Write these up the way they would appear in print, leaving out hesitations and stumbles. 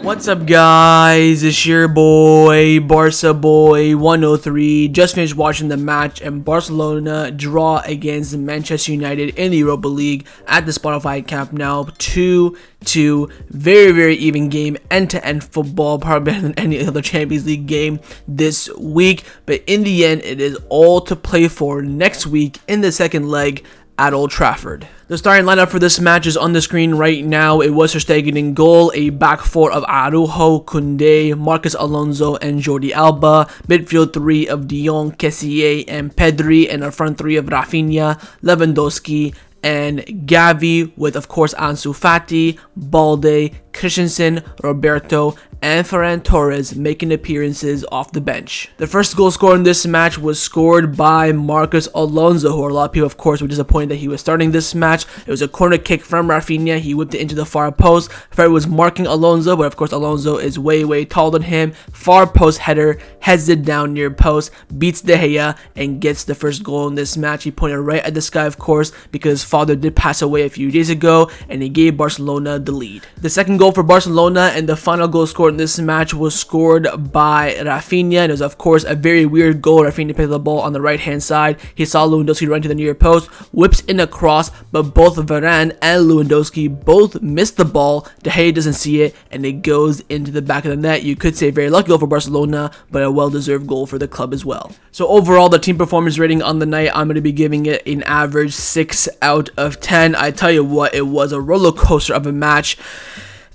What's up, guys? It's your boy, Barca Boy 103. Just finished watching the match and Barcelona draw against Manchester United in the Europa League at the Spotify Camp Nou. 2-2. Very even game. End-to-end football. Probably better than any other Champions League game this week. But in the end, it is all to play for next week in the second leg at Old Trafford. The starting lineup for this match is on the screen right now. It was Ter Stegen in goal, a back four of Araujo, Kounde, Marcos Alonso, and Jordi Alba, midfield three of De Jong, Kessie, and Pedri, and a front three of Raphinha, Lewandowski, and Xavi, with of course Ansu Fati, Balde, Christensen, Roberto, and Ferran Torres making appearances off the bench. The first goal scored in this match was scored by Marcos Alonso, who a lot of people of course were disappointed that he was starting this match. It was a corner kick from Raphinha. He whipped it into the far post. Fred was marking Alonso, but of course Alonso is way taller than him. Far post header, heads it down near post, beats De Gea, and gets the first goal in this match. He pointed right at the sky, of course, because his father did pass away a few days ago, and he gave Barcelona the lead. The second goal for Barcelona and the final goal scored in this match was scored by Raphinha, and it was of course a very weird goal. Raphinha picked the ball on the right hand side. He saw Lewandowski run to the near post, whips in a cross, but both Varane and Lewandowski both missed the ball. De Gea doesn't see it, and it goes into the back of the net. You could say a very lucky goal for Barcelona, but a well-deserved goal for the club as well. So overall, the team performance rating on the night, I'm going to be giving it an average 6 out of 10. I tell you what, it was a roller coaster of a match.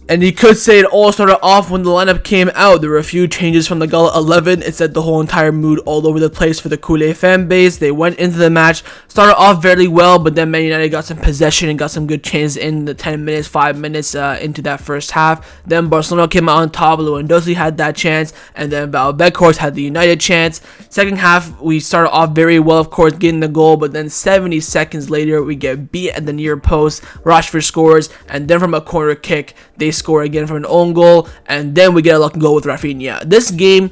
And you could say it all started off when the lineup came out. There were a few changes from the Gala 11. It set the whole entire mood all over the place for the Kounde fan base. They went into the match, started off very well, but then Man United got some possession and got some good chances in the 10 minutes, 5 minutes into that first half. Then Barcelona came out on top. Lewandowski had that chance, and then Valverde had the United chance. Second half, we started off very well, of course, getting the goal, but then 70 seconds later, we get beat at the near post. Rashford scores, and then from a corner kick, they score again from an own goal, and then we get a lucky goal with Raphinha. This game,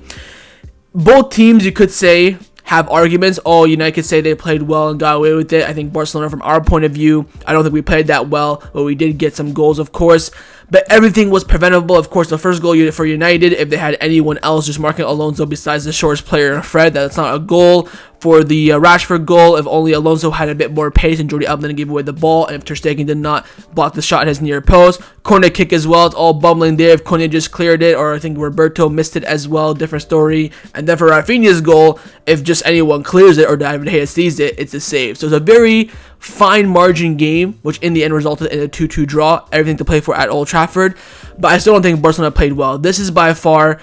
both teams, you could say, have arguments. Oh, United could say they played well and got away with it. I think Barcelona, from our point of view, I don't think we played that well, but we did get some goals, of course. But everything was preventable. Of course, the first goal for United, if they had anyone else just marking Alonso besides the shortest player, Fred, that's not a goal. For the Rashford goal, if only Alonso had a bit more pace and Jordi Alba didn't give away the ball, and if Ter Stegen did not block the shot at his near post. Corner kick as well, it's all bumbling there. If Kounde just cleared it, or I think Roberto missed it as well, different story. And then for Raphinha's goal, if just anyone clears it or David De Gea sees it, it's a save. So it's a very fine margin game, which in the end resulted in a 2-2 draw. Everything to play for at Old Trafford, but I still don't think Barcelona played well. This is by far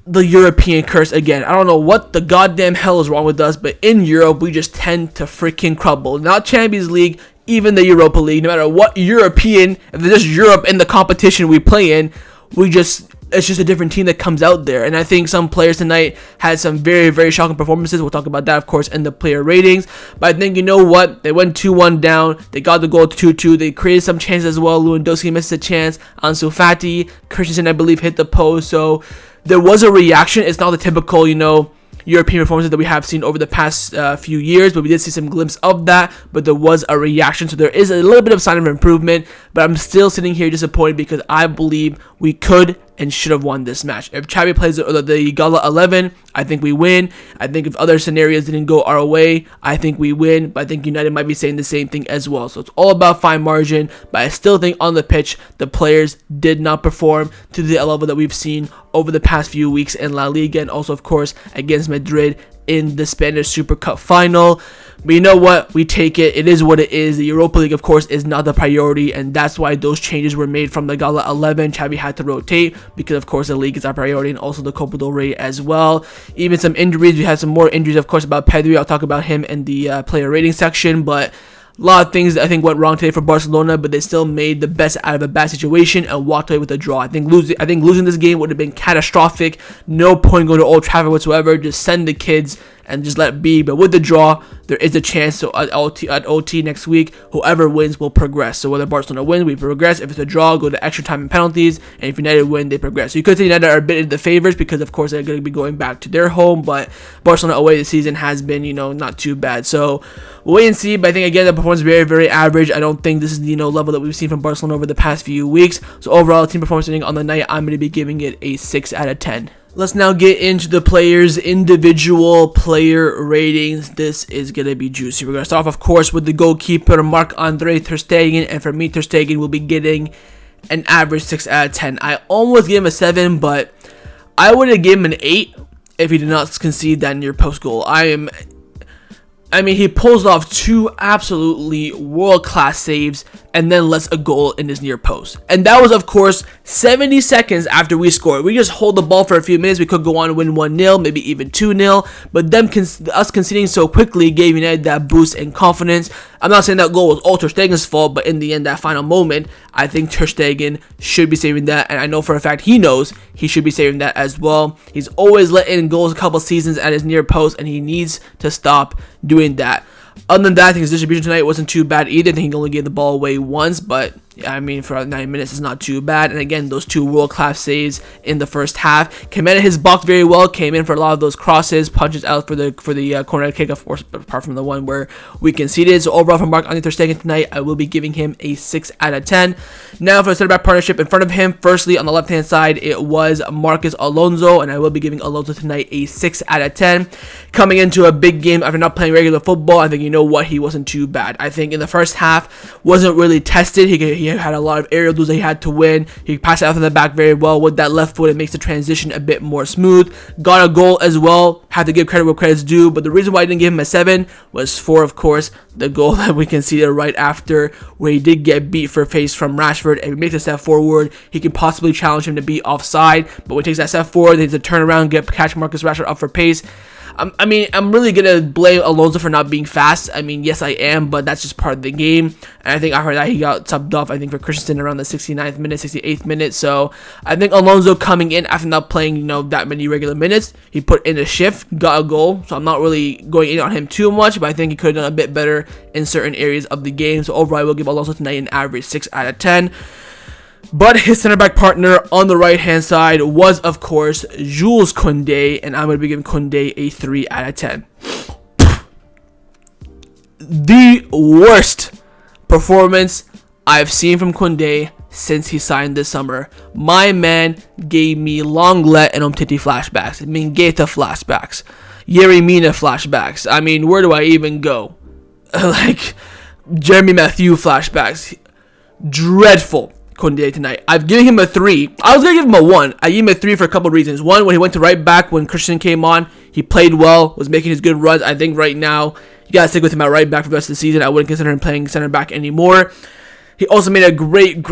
the European curse again. I don't know what the goddamn hell is wrong with us, but in Europe, we just tend to freaking crumble. Not Champions League, even the Europa League, no matter what European, if there's just Europe in the competition we play in, it's just a different team that comes out there. And I think some players tonight had some very shocking performances. We'll talk about that, of course, in the player ratings. But I think, you know what? They went 2-1 down. They got the goal to 2-2. They created some chances as well. Lewandowski missed a chance. Ansu Fati, Christensen, I believe, hit the post. So there was a reaction. It's not the typical, European performances that we have seen over the past few years, but we did see some glimpse of that, but there was a reaction, so there is a little bit of sign of improvement, but I'm still sitting here disappointed because I believe we could and should have won this match. If Xavi plays the Gala 11, I think we win. I think if other scenarios didn't go our way, I think we win, but I think United might be saying the same thing as well. So it's all about fine margin, but I still think on the pitch, the players did not perform to the level that we've seen over the past few weeks in La Liga, and also, of course, against Madrid in the Spanish Super Cup final. But you know what? We take it. It is what it is. The Europa League, of course, is not the priority, and that's why those changes were made from the Gala 11. Xavi had to rotate because, of course, the league is our priority, and also the Copa del Rey as well. Even some injuries. We had some more injuries, of course, about Pedri. I'll talk about him in the player rating section, but a lot of things I think went wrong today for Barcelona, but they still made the best out of a bad situation and walked away with a draw. I think losing this game would have been catastrophic. No point going to Old Trafford whatsoever. Just send the kids and just let it be. But with the draw, there is a chance. So at OT next week, whoever wins will progress. So whether Barcelona wins, we progress. If it's a draw, go to extra time and penalties. And if United win, they progress. So you could say United are a bit in the favors because, of course, they're going to be going back to their home. But Barcelona away this season has been, not too bad. So we'll wait and see. But I think, again, the performance is very, very average. I don't think this is the level that we've seen from Barcelona over the past few weeks. So overall, team performance rating on the night, I'm going to be giving it a 6 out of 10. Let's now get into the players' individual player ratings. This is going to be juicy. We're going to start off, of course, with the goalkeeper, Marc-Andre ter Stegen. And for me, ter Stegen will be getting an average 6 out of 10. I almost gave him a 7, but I would have given him an 8 if he did not concede that near post goal. He pulls off 2 absolutely world-class saves and then lets a goal in his near post. And that was, of course, 70 seconds after we scored. We just hold the ball for a few minutes. We could go on and win 1-0, maybe even 2-0. But us conceding so quickly gave United that boost in confidence. I'm not saying that goal was all ter Stegen's fault, but in the end, that final moment, I think ter Stegen should be saving that. And I know for a fact he knows he should be saving that as well. He's always let in goals a couple seasons at his near post, and he needs to stop doing that. Other than that, I think his distribution tonight wasn't too bad either. I think he only gave the ball away once, but for 9 minutes, it's not too bad. And again, those 2 world-class saves in the first half. Commanded his box very well, came in for a lot of those crosses, punches out for the corner kick, of course, apart from the one where we conceded. So overall, for Marc-Andre ter Stegen tonight, I will be giving him a 6 out of 10. Now for the center-back partnership in front of him, firstly, on the left-hand side, it was Marcus Alonso, and I will be giving Alonso tonight a 6 out of 10. Coming into a big game after not playing regular football, I think he wasn't too bad. I think in the first half, wasn't really tested. He had a lot of aerial duels that he had to win. He passed it out to the back very well with that left foot. It makes the transition a bit more smooth. Got a goal as well. Had to give credit where credit's due. But the reason why I didn't give him a 7 was for, of course, the goal that we conceded right after, where he did get beat for face from Rashford. And he makes a step forward. He can possibly challenge him to be offside. But when he takes that step forward, he needs to turn around, catch Marcus Rashford up for pace. I'm really going to blame Alonso for not being fast. Yes, I am, but that's just part of the game. And I think after that, he got subbed off, for Christensen around the 69th minute, 68th minute. So I think Alonso coming in after not playing, that many regular minutes, he put in a shift, got a goal. So I'm not really going in on him too much, but I think he could have done a bit better in certain areas of the game. So overall, I will give Alonso tonight an average 6 out of 10. But his center back partner on the right hand side was, of course, Jules Kounde, and I'm going to be giving Kounde a 3 out of 10. The worst performance I've seen from Kounde since he signed this summer. My man gave me Lenglet and Umtiti flashbacks, Mingueza flashbacks, Yerry Mina flashbacks. Where do I even go? Jeremy Matthew flashbacks. Dreadful. Kounde tonight. I've given him a 3. I was going to give him a 1. I gave him a 3 for a couple of reasons. One, when he went to right back when Christensen came on, he played well, was making his good runs. I think right now, you got to stick with him at right back for the rest of the season. I wouldn't consider him playing center back anymore. He also made a great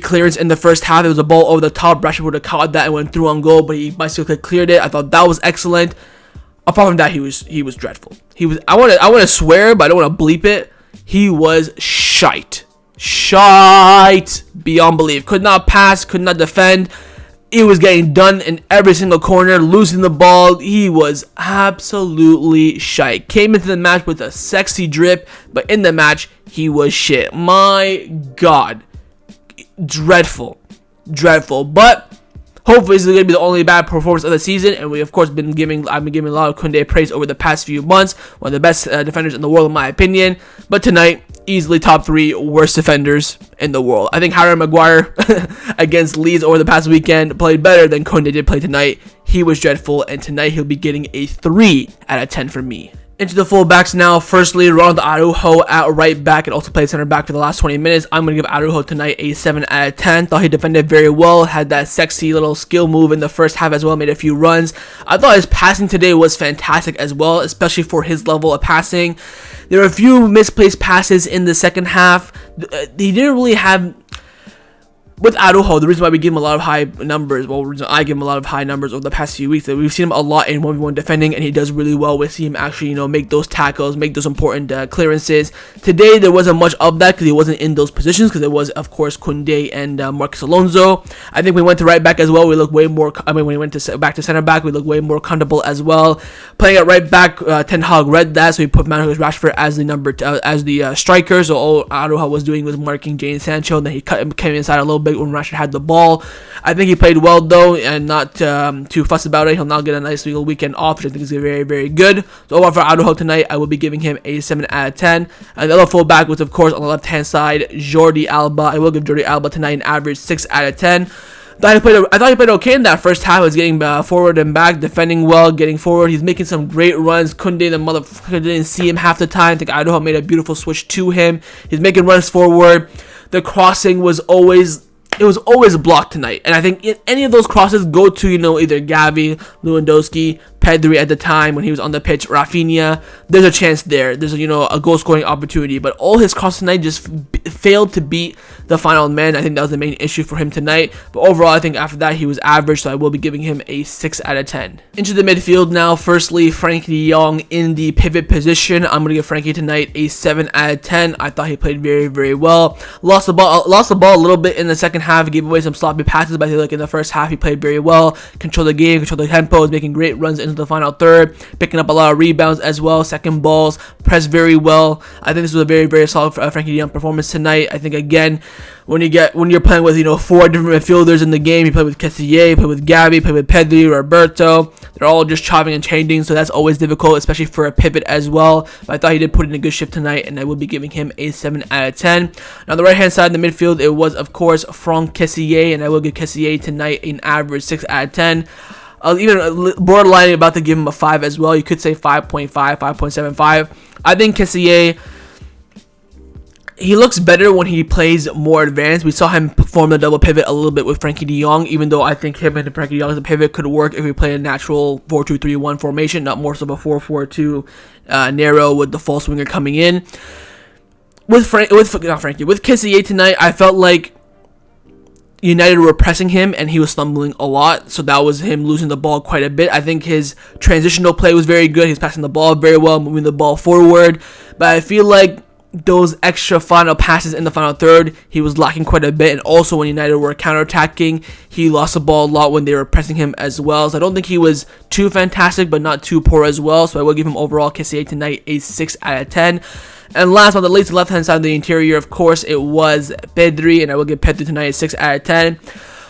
clearance in the first half. It was a ball over the top. Rashford would have caught that and went through on goal, but he basically cleared it. I thought that was excellent. Apart from that, he was dreadful. I want to swear, but I don't want to bleep it. He was shite beyond belief. Could not pass, could not defend. He was getting done in every single corner, losing the ball. He was absolutely shite. Came into the match with a sexy drip, but in the match, he was shit. My God. Dreadful. But hopefully this is going to be the only bad performance of the season, and we of course I've been giving a lot of Kounde praise over the past few months. One of the best defenders in the world in my opinion, but tonight easily top 3 worst defenders in the world. I think Harry Maguire against Leeds over the past weekend played better than Kounde did play tonight. He was dreadful, and tonight he'll be getting a 3 out of 10 from me. Into the fullbacks now. Firstly, Ronald Araujo at right back and also played center back for the last 20 minutes. I'm going to give Araujo tonight a 7 out of 10. Thought he defended very well. Had that sexy little skill move in the first half as well. Made a few runs. I thought his passing today was fantastic as well, especially for his level of passing. There were a few misplaced passes in the second half. He didn't really have with Araujo, the reason why we give him a lot of high numbers, well, the reason I give him a lot of high numbers over the past few weeks, that we've seen him a lot in 1v1 defending, and he does really well. We see him actually, make those tackles, make those important clearances. Today, there wasn't much of that because he wasn't in those positions, because it was, of course, Kounde and Marcus Alonso. I think we went to right back as well. We look way more, when we went to back to center back, we look way more comfortable as well. Playing at right back, Ten Hag read that, so he put Rashford as the striker. So all Araujo was doing was marking Jadon Sancho, and then he came inside a little bit when Rashford had the ball. I think he played well though, and not too fussed about it. He'll now get a nice legal weekend off, which I think is very, very good. So overall for Araujo tonight, I will be giving him a 7 out of 10. And the other fullback was, of course, on the left-hand side, Jordi Alba. I will give Jordi Alba tonight an average 6 out of 10. I thought he played okay in that first half. He was getting forward and back, defending well, getting forward. He's making some great runs. Kounde, the motherfucker, didn't see him half the time. I think Araujo made a beautiful switch to him. He's making runs forward. The crossing was always blocked tonight. And I think in any of those crosses go to, either Xavi, Lewandowski, Pedri at the time when he was on the pitch, Raphinha, there's a chance there. There's a goal scoring opportunity. But all his crosses tonight just failed to beat the final man. I think that was the main issue for him tonight. But overall, I think after that he was average, so I will be giving him a 6 out of 10. Into the midfield now. Firstly, Frankie de Jong in the pivot position. I'm going to give Frankie tonight a 7 out of 10. I thought he played very, very well. Lost the ball a little bit in the second half. He gave away some sloppy passes, but I feel like in the first half he played very well. Controlled the game, controlled the tempo, was making great runs into the final third, picking up a lot of rebounds as well, second balls, pressed very well. I think this was a very, very solid Frankie de Jong performance tonight. I think again, when you're playing with 4 different midfielders in the game, you play with Kessie, you play with Gabi, you play with Pedri, Roberto. They're all just chopping and changing, so that's always difficult, especially for a pivot as well. But I thought he did put in a good shift tonight, and I will be giving him a 7 out of 10. Now, on the right-hand side of the midfield, it was, of course, Franck Kessie, and I will give Kessie tonight an average 6 out of 10. Even borderline about to give him a 5 as well. You could say 5.5, 5.75. I think Kessie, he looks better when he plays more advanced. We saw him perform the double pivot a little bit with Frankie de Jong, even though I think him and Frankie de Jong as a pivot could work if we play a natural 4-2-3-1 formation, not more so of a 4-4-2 narrow with the false winger coming in. With Kessie tonight, I felt like United were pressing him and he was stumbling a lot, so that was him losing the ball quite a bit. I think his transitional play was very good. He's passing the ball very well, moving the ball forward, but I feel like those extra final passes in the final third, he was lacking quite a bit. And also when United were counterattacking, he lost the ball a lot when they were pressing him as well. So I don't think he was too fantastic, but not too poor as well. So I will give him overall Kessie tonight a 6 out of 10. And last but not least, the left-hand side of the interior, of course, it was Pedri, and I will give Pedri tonight a 6 out of 10.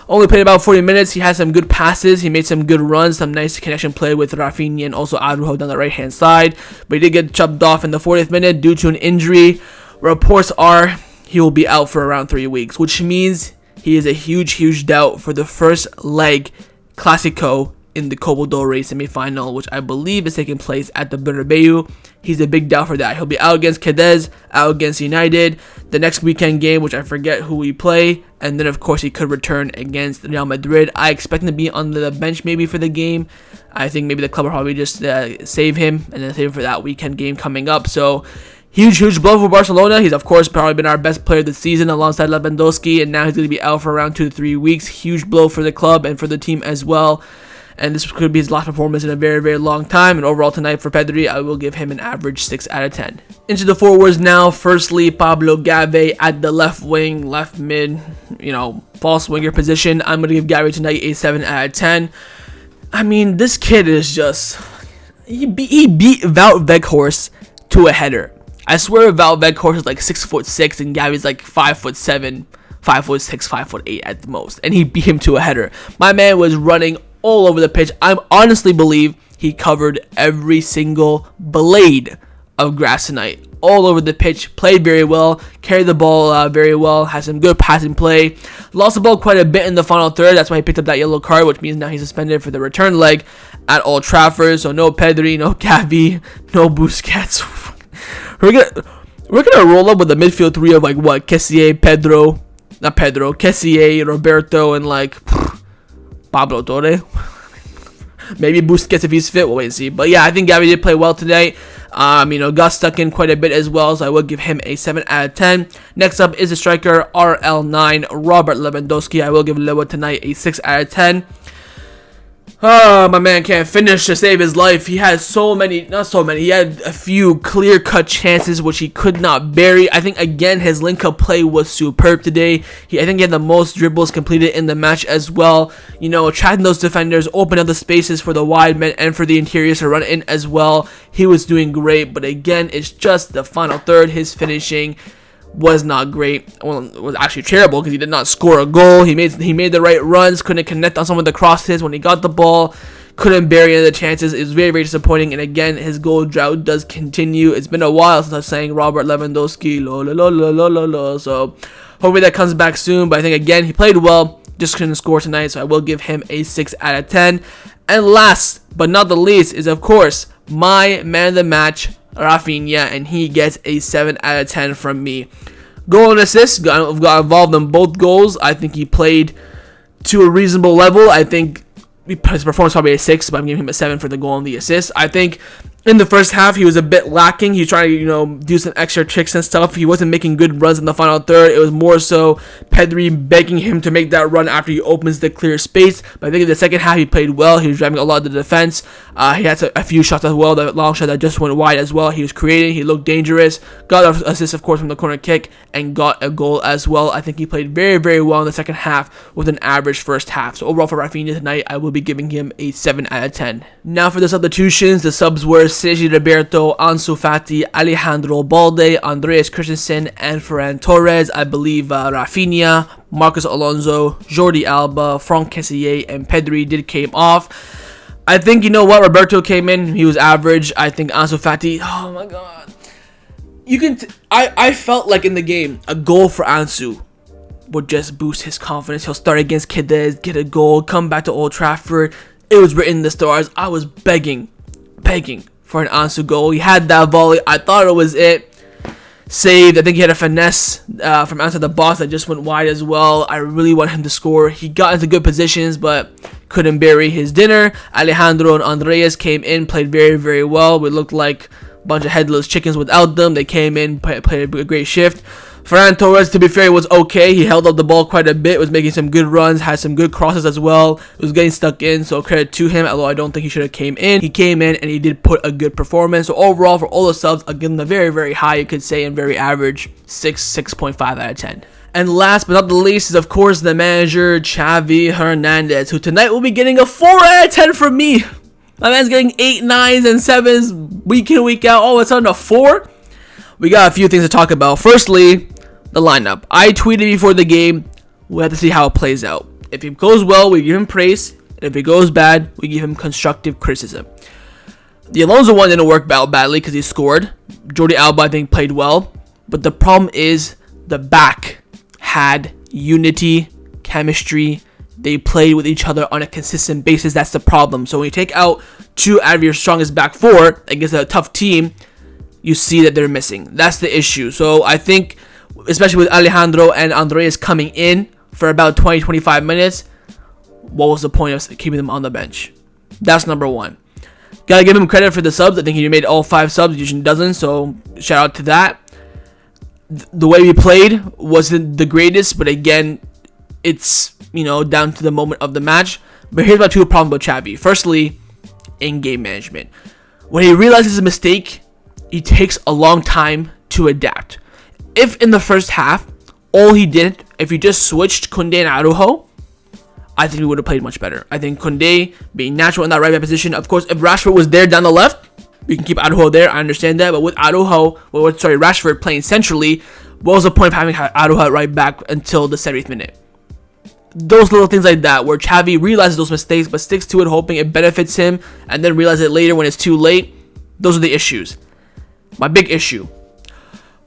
Only played about 40 minutes. He had some good passes. He made some good runs, some nice connection play with Raphinha and also Araujo down the right-hand side. But he did get chopped off in the 40th minute due to an injury. Reports are he will be out for around 3 weeks, which means he is a huge, huge doubt for the first leg Clásico in the Copa del Rey semi-final, which I believe is taking place at the Bernabeu. He's a big doubt for that. He'll be out against Cadiz, out against United, the next weekend game, which I forget who we play, and then of course he could return against Real Madrid. I expect him to be on the bench maybe for the game. I think maybe the club will probably just save him and then save him for that weekend game coming up. So huge, huge blow for Barcelona. He's of course probably been our best player this season alongside Lewandowski, and now he's going to be out for around 2 to 3 weeks. Huge blow for the club and for the team as well. And this could be his last performance in a very, very long time. And overall tonight for Pedri, I will give him an average 6 out of 10. Into the forwards now. Firstly, Pablo Gavi at the left wing, left mid, false winger position. I'm going to give Gavi tonight a 7 out of 10. I mean, this kid is just... He beat Wout Weghorst to a header. I swear Wout Weghorst is like 6'6" and Gavi's like 5'7", 5'6", 5'8" at the most. And he beat him to a header. My man was running all over the pitch. I honestly believe he covered every single blade of grass tonight. All over the pitch, played very well, carried the ball very well, had some good passing play. Lost the ball quite a bit in the final third. That's why he picked up that yellow card, which means now he's suspended for the return leg at Old Trafford. So no Pedri, no Xavi, no Busquets. We're gonna roll up with a midfield three of Kessie, Kessie, Roberto, and Pablo Torre. Maybe Busquets if he's fit. We'll wait and see. But yeah, I think Gavi did play well today. Got stuck in quite a bit as well, so I will give him a 7 out of 10. Next up is the striker RL9, Robert Lewandowski. I will give Lewa tonight a 6 out of 10. Oh, my man can't finish to save his life. He had he had a few clear-cut chances which he could not bury. I think, again, his link-up play was superb today. I think he had the most dribbles completed in the match as well. Attracting those defenders, open up the spaces for the wide men and for the interiors to run in as well. He was doing great, but again, it's just the final third. His finishing was not great. Well, it was actually terrible because he did not score a goal. He made the right runs, couldn't connect on some of the crosses when he got the ball, couldn't bury any of the chances. It was very, very disappointing. And again, his goal drought does continue. It's been a while since I was saying Robert Lewandowski, so hopefully that comes back soon. But I think, again, he played well, just couldn't score tonight, so I will give him a 6 out of 10. And last but not the least is, of course, my man of the match, Raphinha, and he gets a 7 out of 10 from me. Goal and assist, got involved in both goals. I think he played to a reasonable level. I think his performance probably a 6, but I'm giving him a 7 for the goal and the assist. I think in the first half he was a bit lacking. He was trying to do some extra tricks and stuff. He wasn't making good runs in the final third. It was more so Pedri begging him to make that run after he opens the clear space. But I think in the second half he played well. He was driving a lot of the defense. He had a few shots as well, the long shot that just went wide as well. He was creating. He looked dangerous. Got an assist, of course, from the corner kick and got a goal as well. I think he played very, very well in the second half with an average first half. So overall for Raphinha tonight, I will be giving him a 7 out of 10. Now for the substitutions, the subs were Sergi Roberto, Ansu Fati, Alejandro Balde, Andreas Christensen, and Ferran Torres. I believe Raphinha, Marcos Alonso, Jordi Alba, Franck Kessie, and Pedri came off. I think, Roberto came in, he was average. I think Ansu Fati, oh my god. I felt like in the game, a goal for Ansu would just boost his confidence. He'll start against Cadiz, get a goal, come back to Old Trafford. It was written in the stars. I was begging for an Ansu goal. He had that volley. I thought it was it. Saved. I think he had a finesse from outside the box that just went wide as well. I really want him to score. He got into good positions, but couldn't bury his dinner. Alejandro and Andreas came in, played very, very well. We looked like a bunch of headless chickens without them. They came in, played a great shift. Ferran Torres, to be fair, was okay. He held up the ball quite a bit, was making some good runs, had some good crosses as well. Was getting stuck in, so credit to him, although I don't think he should have came in. He came in and he did put a good performance. So overall, for all the subs, I'll give him a very, very high, you could say, and very average 6.5 out of 10. And last but not the least is, of course, the manager, Xavi Hernandez, who tonight will be getting a 4 out of 10 from me. My man's getting 8, 9s, and 7s week in, week out. Oh, it's on a 4? We got a few things to talk about. Firstly, the lineup. I tweeted before the game, we have to see how it plays out. If it goes well, we give him praise. And if it goes bad, we give him constructive criticism. The Alonso one didn't work out badly because he scored. Jordi Alba, I think, played well. But the problem is the back had unity, chemistry. They played with each other on a consistent basis. That's the problem. So when you take out 2 out of your strongest back 4 against a tough team, you see that they're missing. That's the issue. So I think, especially with Alejandro and Andreas coming in for about 20-25 minutes, what was the point of keeping them on the bench? That's number one. Gotta give him credit for the subs. I think he made all 5 subs, usually doesn't, so shout out to that. The way we played wasn't the greatest, but again, it's, down to the moment of the match. But here's my 2 problems with Xavi. Firstly, in-game management. When he realizes a mistake, he takes a long time to adapt. If in the first half, all he did, if he just switched Kounde and Araujo, I think we would have played much better. I think Kounde being natural in that right back position. Of course, if Rashford was there down the left, we can keep Araujo there. I understand that. But with Rashford playing centrally, what was the point of having Araujo at right back until the 70th minute? Those little things like that, where Xavi realizes those mistakes but sticks to it, hoping it benefits him, and then realizes it later when it's too late. Those are the issues. My big issue.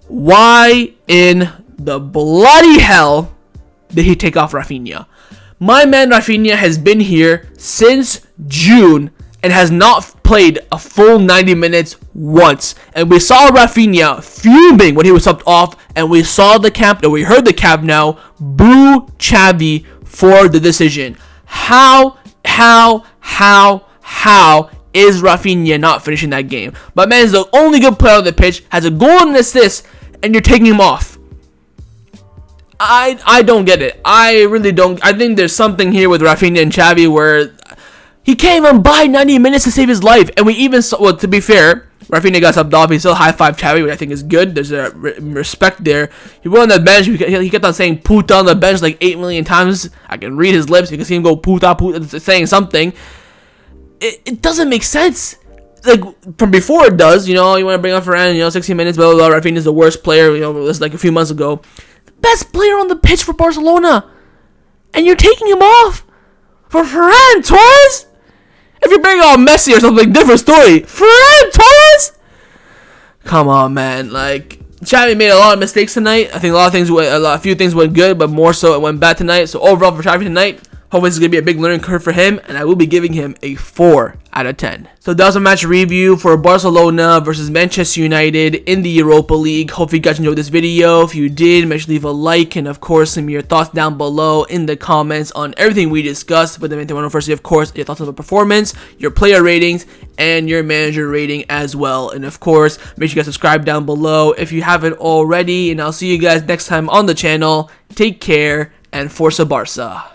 Why in the bloody hell did he take off Raphinha? My man Raphinha has been here since June and has not played a full 90 minutes once. And we saw Raphinha fuming when he was subbed off, and we heard the Camp Nou boo Xavi for the decision. How is Raphinha not finishing that game. But man is the only good player on the pitch, has a goal and an assist, and you're taking him off. I don't get it. I really don't. I think there's something here with Raphinha and Xavi where he can't even buy 90 minutes to save his life. And we even saw, well, to be fair, Raphinha got subbed off. He still high-fived Xavi, which I think is good. There's a respect there. He went on the bench. He kept on saying puta on the bench like 8 million times. I can read his lips. You can see him go puta, puta, saying something. It doesn't make sense. Like, from before it does, you know, you want to bring on Ferran, 16 minutes, blah, blah, blah. Raphinha is the worst player, it was like a few months ago. The best player on the pitch for Barcelona. And you're taking him off for Ferran Torres? If you bring on Messi or something, different story. Ferran Torres? Come on, man. Like, Xavi made a lot of mistakes tonight. I think a few things went good, but more so it went bad tonight. So overall for Xavi tonight, hopefully this is going to be a big learning curve for him, and I will be giving him a 4 out of 10. So that was a match review for Barcelona versus Manchester United in the Europa League. Hope you guys enjoyed this video. If you did, make sure to leave a like, and of course, some of your thoughts down below in the comments on everything we discussed. But the main thing I want to firstly, of course, your thoughts on the performance, your player ratings, and your manager rating as well. And of course, make sure you guys subscribe down below if you haven't already. And I'll see you guys next time on the channel. Take care, and Forza Barca.